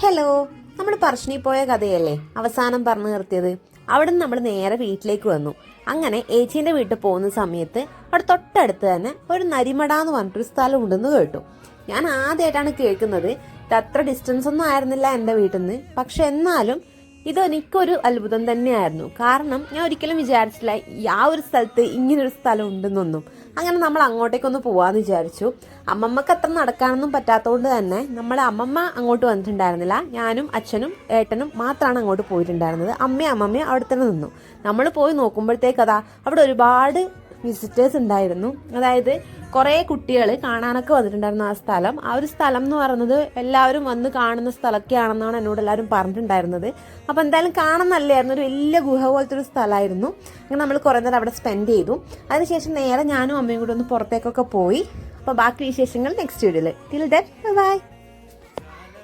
Hello, നമ്മൾ പറശ്ശിനി പോയ കഥയല്ലേ അവസാനം പറഞ്ഞു നിർത്തിയത്. അവിടെ നിന്ന് നമ്മൾ നേരെ വീട്ടിലേക്ക് വന്നു. അങ്ങനെ ഏച്ചീൻ്റെ വീട്ടിൽ പോകുന്ന സമയത്ത് അവിടെ തൊട്ടടുത്ത് തന്നെ ഒരു നരിമട എന്ന് പറഞ്ഞിട്ടൊരു സ്ഥലം ഉണ്ടെന്ന് കേട്ടു. ഞാൻ ആദ്യമായിട്ടാണ് കേൾക്കുന്നത്. ഇത് അത്ര ഡിസ്റ്റൻസ് ഒന്നും ആയിരുന്നില്ല എൻ്റെ വീട്ടിൽ നിന്ന്. പക്ഷെ എന്നാലും ഇതെനിക്കൊരു അത്ഭുതം തന്നെയായിരുന്നു. കാരണം ഞാൻ ഒരിക്കലും വിചാരിച്ചില്ല ആ ഒരു സ്ഥലത്ത് ഇങ്ങനൊരു സ്ഥലം ഉണ്ടെന്നൊന്നും. അങ്ങനെ നമ്മൾ അങ്ങോട്ടേക്കൊന്ന് പോവാന്ന് വിചാരിച്ചു. അമ്മമ്മക്ക് അത്ര നടക്കാനൊന്നും പറ്റാത്തതുകൊണ്ട് തന്നെ നമ്മളെ അമ്മമ്മ അങ്ങോട്ട് വന്നിട്ടുണ്ടായിരുന്നില്ല. ഞാനും അച്ഛനും ഏട്ടനും മാത്രമാണ് അങ്ങോട്ട് പോയിട്ടുണ്ടായിരുന്നത്. അമ്മയും അമ്മമ്മയും അവിടെ തന്നെ നിന്നു. നമ്മൾ പോയി നോക്കുമ്പോഴത്തേക്കതാ അവിടെ ഒരുപാട് വിസിറ്റേഴ്സ് ഉണ്ടായിരുന്നു. അതായത് കുറേ കുട്ടികൾ കാണാനൊക്കെ വന്നിട്ടുണ്ടായിരുന്നു ആ ഒരു സ്ഥലം എന്ന് പറയുന്നത് എല്ലാവരും വന്ന് കാണുന്ന സ്ഥലമൊക്കെയാണെന്നാണ് എന്നോട് എല്ലാവരും പറഞ്ഞിട്ടുണ്ടായിരുന്നത്. അപ്പോൾ എന്തായാലും കാണാൻ നല്ലതായിരുന്നു. ഒരു വലിയ ഗുഹ പോലത്തെ ഒരു സ്ഥലമായിരുന്നു. അങ്ങനെ നമ്മൾ കുറേ നേരം അവിടെ സ്പെൻഡ് ചെയ്തു. അതിനുശേഷം നേരെ ഞാനും അമ്മയും കൂടെ ഒന്ന് പുറത്തേക്കൊക്കെ പോയി. അപ്പോൾ ബാക്കി വിശേഷങ്ങൾ നെക്സ്റ്റ് വീഡിയോയിൽ. Till then bye.